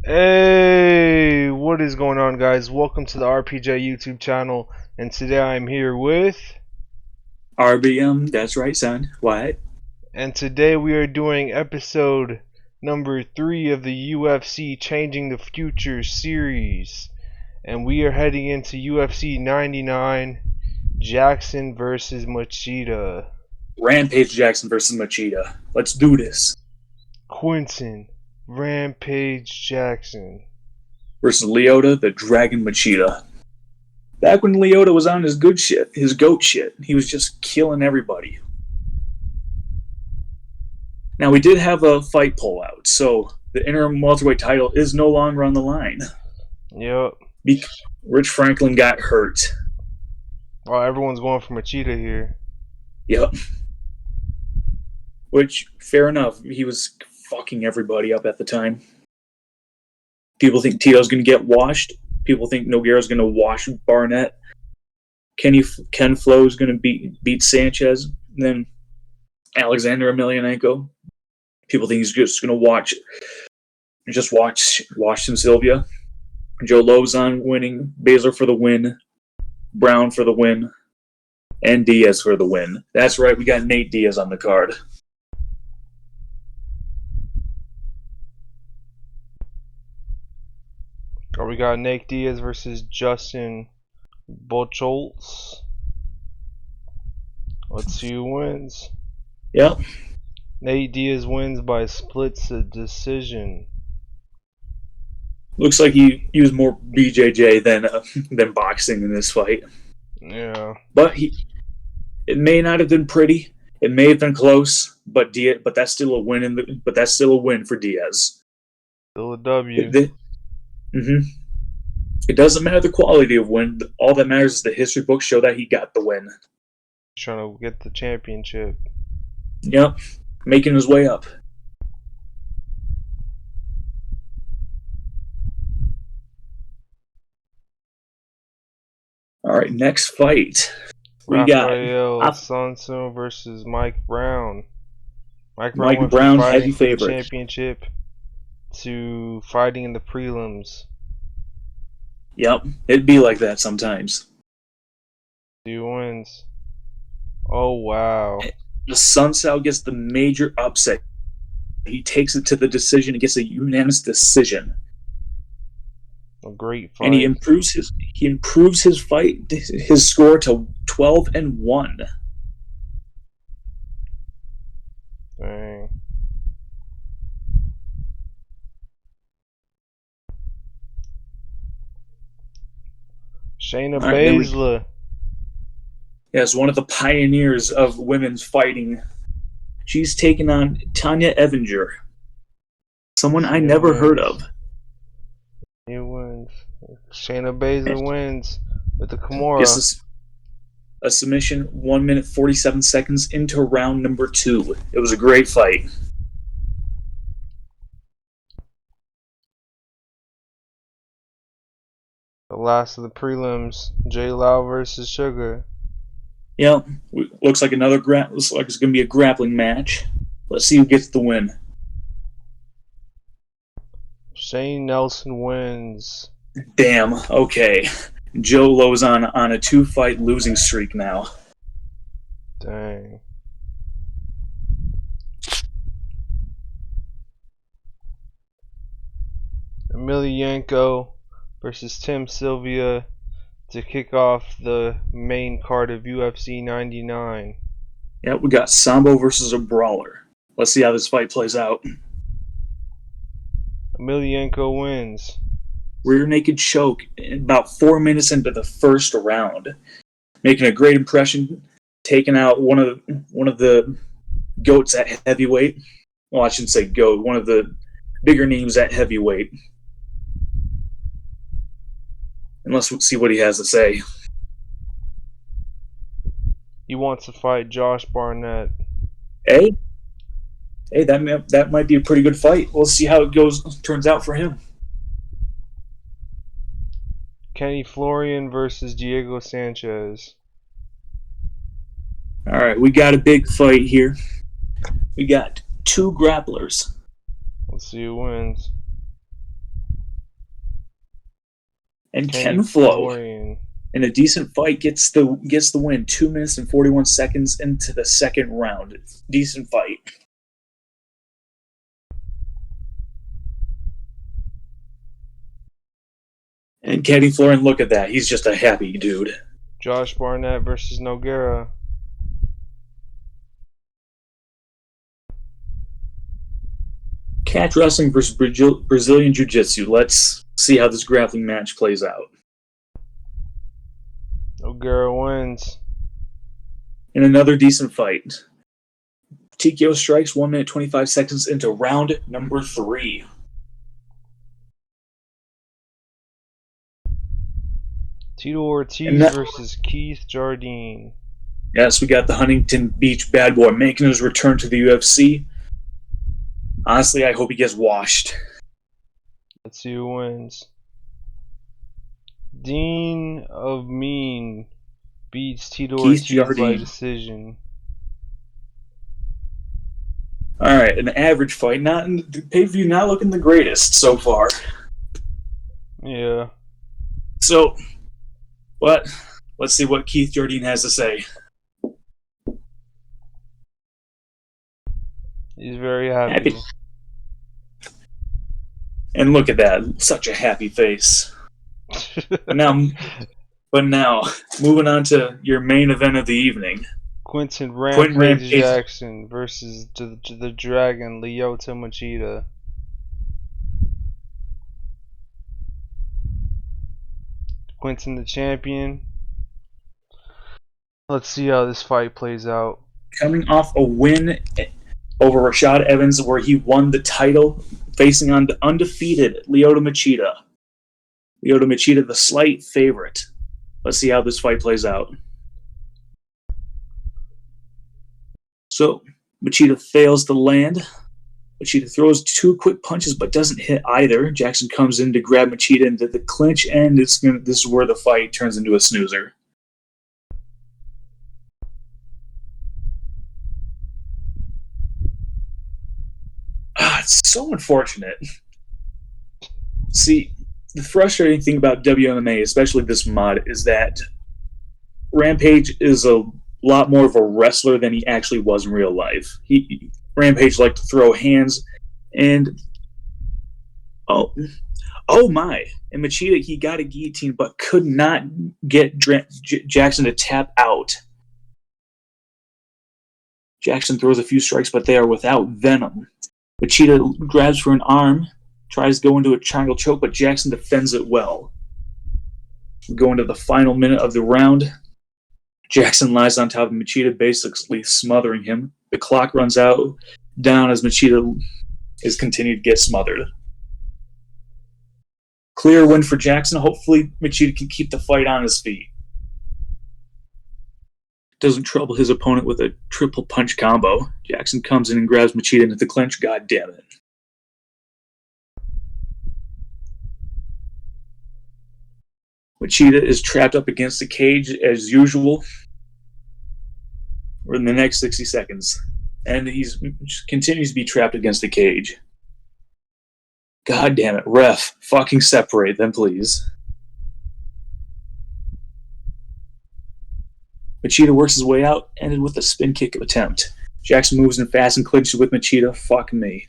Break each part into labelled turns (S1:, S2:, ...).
S1: Hey, what is going on, guys? Welcome to the RPJ YouTube channel, and today I'm here with,
S2: RBM, that's right, son. What?
S1: and today we are doing episode number 3 of the UFC Changing the Future series, and we are heading into UFC 99, Jackson versus Machida.
S2: Rampage Jackson versus Machida. Let's do this.
S1: Quinton, Rampage Jackson.
S2: Versus Leota, the Dragon Machida. Back when Leota was on his good shit, his goat shit, he was just killing everybody. Now, we did have a fight pullout, so the interim welterweight title is no longer on the line.
S1: Yep.
S2: Rich Franklin got hurt.
S1: Oh, everyone's going for Machida here.
S2: Yep. Which, fair enough, he was fucking everybody up at the time. People think Tito's going to get washed. People think Nogueira's going to wash Barnett. Ken Flo's going to beat Sanchez. And then Alexander Emelianenko. People think he's just going to watch some Sylvia. Joe Lozon winning. Baszler for the win. Brown for the win. And Diaz for the win. That's right, we got Nate Diaz on the card.
S1: Or we got Nate Diaz versus Justin Buchholz. Let's see who wins.
S2: Yep.
S1: Nate Diaz wins by splits decision.
S2: Looks like he was more BJJ than boxing in this fight.
S1: Yeah.
S2: But it may not have been pretty. It may have been close, but that's still a win that's still a win for Diaz.
S1: Still a W.
S2: It doesn't matter the quality of win. All that matters is the history books show that he got the win.
S1: Trying to get the championship.
S2: Yep. Making his way up. All right, next fight. We
S1: Rafael
S2: got
S1: Sanson versus Mike Brown. Mike
S2: Brown, heavy favorite.
S1: The championship to fighting in the prelims.
S2: Yep, it'd be like that sometimes.
S1: He wins. Oh, wow.
S2: The Sunsao gets the major upset. He takes it to the decision. He gets a unanimous decision.
S1: A great fight.
S2: And he improves his fight, his score to 12-1.
S1: Dang. Shayna Baszler.
S2: Yes, one of the pioneers of women's fighting. She's taken on Tanya Evinger, someone I never heard of.
S1: He wins. Shayna Baszler wins with the Kimura.
S2: Gets a submission 1 minute 47 seconds into round number 2. It was a great fight.
S1: The last of the prelims, J Lau versus Sugar.
S2: Yeah, looks like looks like it's going to be a grappling match. Let's see who gets the win.
S1: Shane Nelson wins.
S2: Damn, okay. Joe Lozon on a 2-fight losing streak now.
S1: Dang. Emelianenko versus Tim Sylvia to kick off the main card of UFC 99.
S2: Yeah, we got Sambo versus a brawler. Let's see how this fight plays out.
S1: Emelianenko wins.
S2: Rear naked choke about 4 minutes into the first round, making a great impression, taking out one of the goats at heavyweight. Well, I shouldn't say goat. One of the bigger names at heavyweight. And let's see what he has to say.
S1: He wants to fight Josh Barnett.
S2: Hey, that might be a pretty good fight. We'll see how it turns out for him.
S1: Kenny Florian versus Diego Sanchez.
S2: All right, we got a big fight here. We got 2 grapplers.
S1: Let's see who wins.
S2: And
S1: Kenny
S2: Ken Flo,
S1: Florian.
S2: in a decent fight, gets the win. 2 minutes and 41 seconds into the second round. Decent fight. And Kenny Florian, look at that. He's just a happy dude.
S1: Josh Barnett versus Nogueira.
S2: Catch wrestling versus Brazilian Jiu-Jitsu. Let's see how this grappling match plays out.
S1: Nogueira wins.
S2: In another decent fight. TKO strikes 1 minute 25 seconds into round number 3.
S1: Tito Ortiz versus Keith Jardine.
S2: Yes, we got the Huntington Beach bad boy making his return to the UFC. Honestly, I hope he gets washed.
S1: Let's see who wins. Dean of Mean beats Tito Ortiz by decision.
S2: Alright, an average fight. Not in the pay-per-view, not looking the greatest so far.
S1: Yeah.
S2: So, let's see what Keith Jardine has to say.
S1: He's very happy.
S2: And look at that. Such a happy face. But now, moving on to your main event of the evening.
S1: Quentin Rampage Jackson versus the Dragon, Lyoto Machida. Quentin the champion. Let's see how this fight plays out.
S2: Coming off a win over Rashad Evans where he won the title, facing on the undefeated Lyoto Machida. Lyoto Machida, the slight favorite. Let's see how this fight plays out. So, Machida fails to land. Machida throws 2 quick punches but doesn't hit either. Jackson comes in to grab Machida into the clinch, and this is where the fight turns into a snoozer. It's so unfortunate. See, the frustrating thing about WMMA, especially this mod, is that Rampage is a lot more of a wrestler than he actually was in real life. Rampage liked to throw hands, and oh my! And Machida, he got a guillotine, but could not get Jackson to tap out. Jackson throws a few strikes, but they are without venom. Machida grabs for an arm, tries to go into a triangle choke, but Jackson defends it well. We go into the final minute of the round. Jackson lies on top of Machida, basically smothering him. The clock runs out down as Machida is continued to get smothered. Clear win for Jackson. Hopefully Machida can keep the fight on his feet. Doesn't trouble his opponent with a triple punch combo. Jackson comes in and grabs Machida into the clinch. God damn it. Machida is trapped up against the cage as usual. We're in the next 60 seconds. And he continues to be trapped against the cage. God damn it. Ref, fucking separate them, please. Machida works his way out, ended with a spin kick attempt. Jackson moves in fast and clinches with Machida. Fuck me.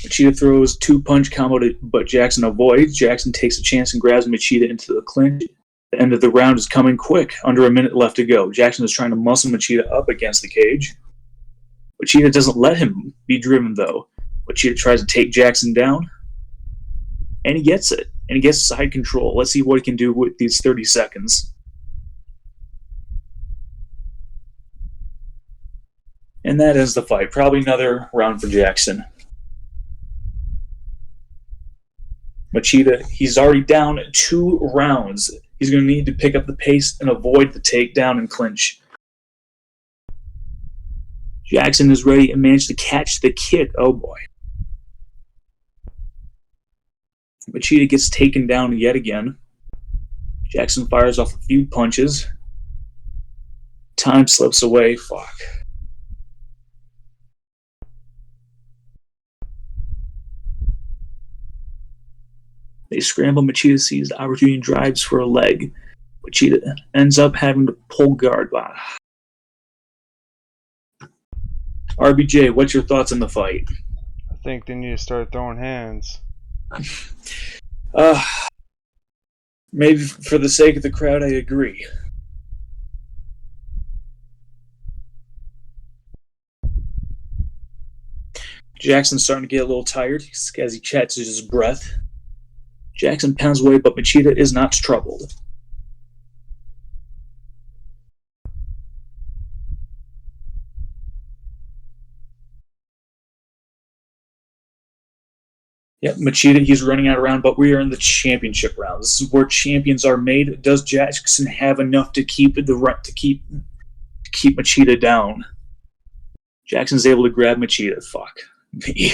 S2: Machida throws 2-punch combo, but Jackson avoids. Jackson takes a chance and grabs Machida into the clinch. The end of the round is coming quick. Under a minute left to go. Jackson is trying to muscle Machida up against the cage. Machida doesn't let him be driven, though. Machida tries to take Jackson down. And he gets it. And he gets side control. Let's see what he can do with these 30 seconds. And that ends the fight. Probably another round for Jackson. Machida, he's already down 2 rounds. He's going to need to pick up the pace and avoid the takedown and clinch. Jackson is ready and managed to catch the kick. Oh boy. Machida gets taken down yet again. Jackson fires off a few punches. Time slips away. Fuck. They scramble. Machida sees the opportunity and drives for a leg. Machida ends up having to pull guard. Wow. RBJ, what's your thoughts on the fight?
S1: I think they need to start throwing hands.
S2: Maybe for the sake of the crowd, I agree. Jackson's starting to get a little tired as he catches his breath. Jackson pounds away, but Machida is not troubled. Yep, Machida, he's running out of round, but we are in the championship round. This is where champions are made. Does Jackson have enough to keep Machida down? Jackson's able to grab Machida. Fuck me.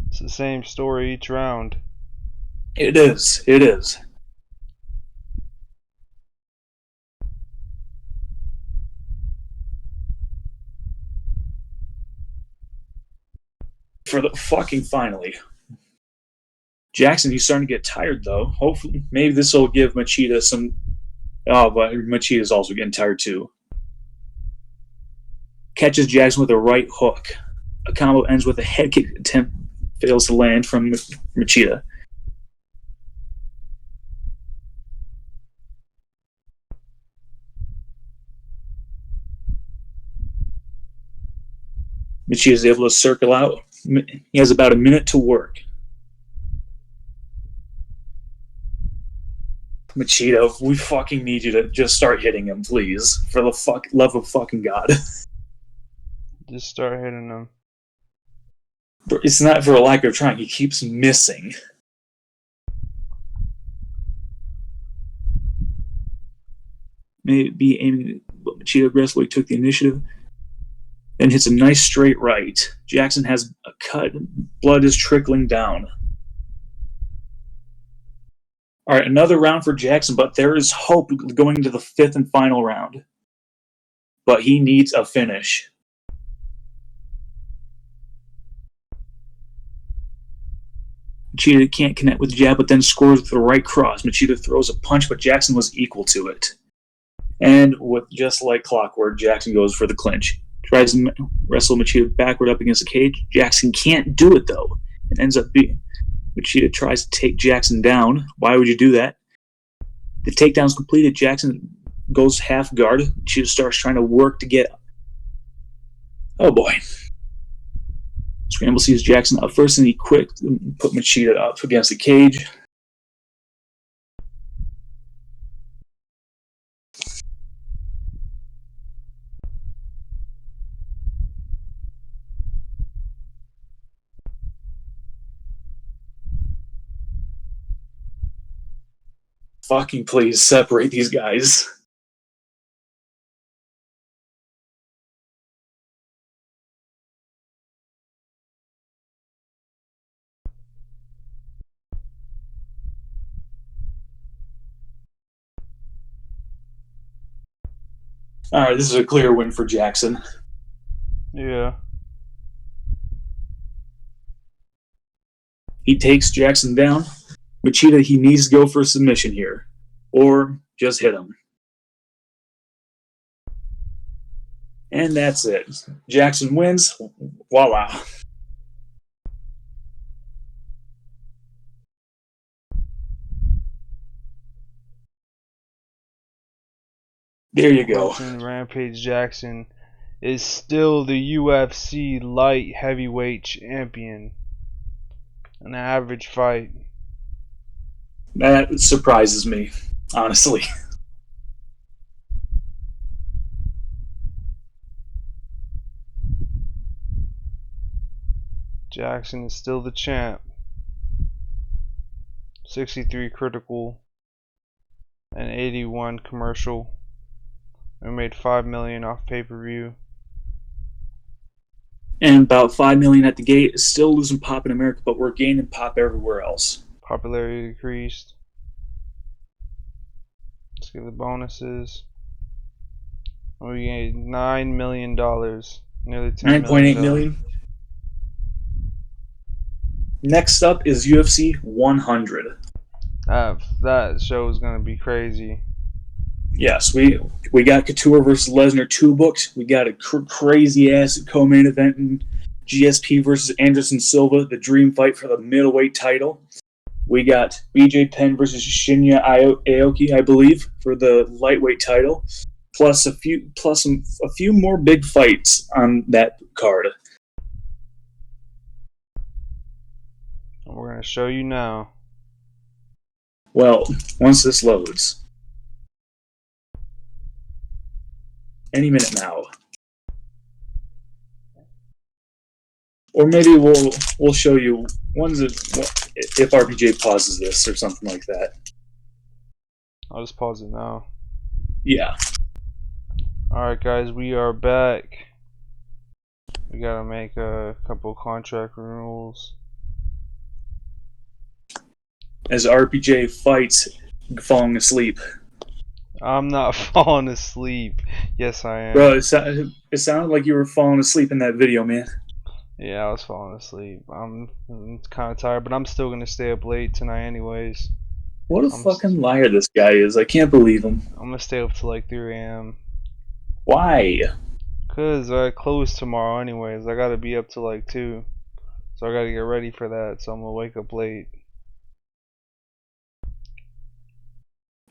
S1: It's the same story each round.
S2: It is. It is. For the fucking finally. Jackson, he's starting to get tired though. Hopefully, maybe this will give Machida some. Oh, but Machida's also getting tired too. Catches Jackson with a right hook. A combo ends with a head kick attempt. Fails to land from Machida. Machida is able to circle out. He has about a minute to work. Machida, we fucking need you to just start hitting him, please. For the love of fucking God.
S1: Just start hitting them.
S2: It's not for a lack of trying. He keeps missing. Maybe aiming, but Machida aggressively took the initiative. Then hits a nice straight right. Jackson has a cut. Blood is trickling down. All right, another round for Jackson, but there is hope going into the fifth and final round. But he needs a finish. Machida can't connect with the jab, but then scores with the right cross. Machida throws a punch, but Jackson was equal to it. And with just like clockwork, Jackson goes for the clinch. Tries to wrestle Machida backward up against the cage. Jackson can't do it, though. It ends up being... Machida tries to take Jackson down. Why would you do that? The takedown's completed. Jackson goes half guard. Machida starts trying to work to get... Oh, boy. Scramble sees Jackson up first, and he quick put Machida up against the cage. Fucking please separate these guys. Alright, this is a clear win for Jackson.
S1: Yeah.
S2: He takes Jackson down. Machida, he needs to go for a submission here. Or just hit him. And that's it. Jackson wins. Voila. There you go.
S1: Rampage Jackson is still the UFC light heavyweight champion. An average fight.
S2: That surprises me, honestly.
S1: Jackson is still the champ. 63 critical and 81 commercial. We made $5 million off pay-per-view.
S2: And about $5 million at the gate. Still losing pop in America, but we're gaining pop everywhere else.
S1: Popularity decreased. Let's give the bonuses. We gained $9 million. Nearly $10
S2: $9.8 million. Next up is UFC 100.
S1: That show is gonna be crazy.
S2: Yes, we got Couture versus Lesnar 2 booked. We got a crazy ass co-main event in GSP versus Anderson Silva, the dream fight for the middleweight title. We got BJ Penn versus Shinya Aoki, I believe, for the lightweight title, plus a few more big fights on that card.
S1: We're gonna show you now.
S2: Well, once this loads. Any minute now. Or maybe we'll show you if RPJ pauses this or something like that.
S1: I'll just pause it now.
S2: Yeah.
S1: Alright guys, we are back. We gotta make a couple contract renewals.
S2: As RPJ fights falling asleep.
S1: I'm not falling asleep. Yes, I am.
S2: Bro, it sounded like you were falling asleep in that video, man.
S1: Yeah, I was falling asleep. I'm kind of tired, but I'm still gonna stay up late tonight, anyways.
S2: What a fucking liar this guy is. I can't believe him.
S1: I'm gonna stay up till like 3 a.m.
S2: Why?
S1: Cause I close tomorrow, anyways. I gotta be up till like 2, so I gotta get ready for that. So I'm gonna wake up late.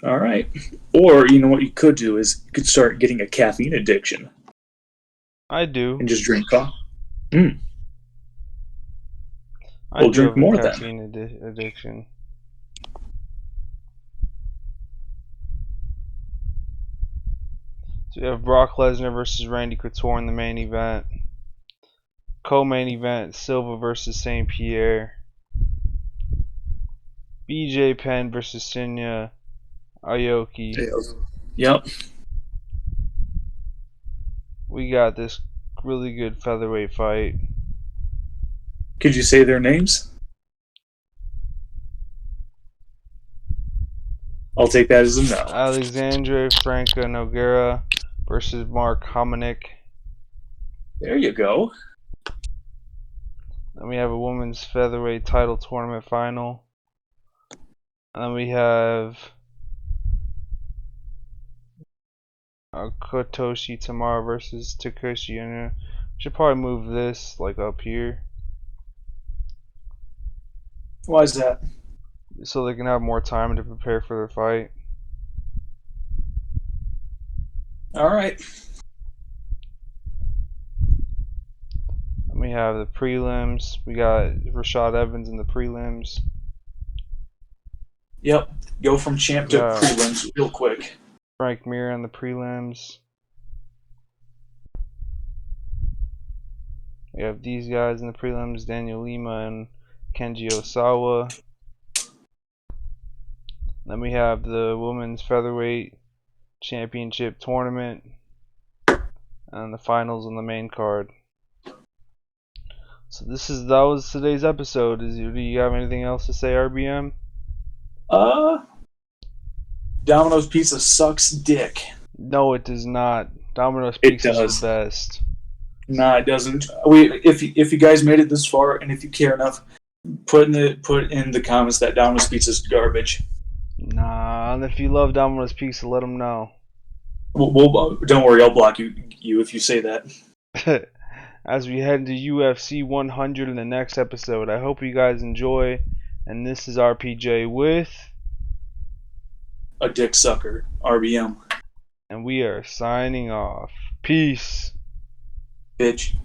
S2: Alright. Or, you know what you could do is you could start getting a caffeine addiction.
S1: I do.
S2: And just drink coffee.
S1: I do
S2: drink
S1: have
S2: more
S1: a caffeine addiction. So we have Brock Lesnar versus Randy Couture in the main event. Co-main event, Silva versus St. Pierre. BJ Penn versus Shinya Aoki.
S2: Yep.
S1: We got this really good featherweight fight.
S2: Could you say their names? I'll take that as a no.
S1: Alexandre Franca Nogueira versus Mark Hominick.
S2: There you go.
S1: Then we have a women's featherweight title tournament final. And then we have Kotoshi Tamara versus Takeshi Inoue. Should probably move this like up here,
S2: Why is that?
S1: so they can have more time to prepare for their fight.
S2: Alright.
S1: Then we have the prelims. We got Rashad Evans in the prelims.
S2: Yep. Go from champ to prelims real quick.
S1: Frank Mir in the prelims. We have these guys in the prelims: Daniel Lima and Kenji Osawa. Then we have the women's featherweight championship tournament and the finals on the main card. So that was today's episode. Do you have anything else to say, RBM?
S2: Domino's Pizza sucks dick.
S1: No, it does not. Domino's Pizza is the best.
S2: Nah, it doesn't. If you guys made it this far, and if you care enough, put in the comments that Domino's Pizza is garbage.
S1: Nah, and if you love Domino's Pizza, let them know.
S2: Well, don't worry, I'll block you if you say that.
S1: As we head into UFC 100 in the next episode, I hope you guys enjoy. And this is RPJ with
S2: a dick sucker, RBM.
S1: And we are signing off. Peace.
S2: Bitch.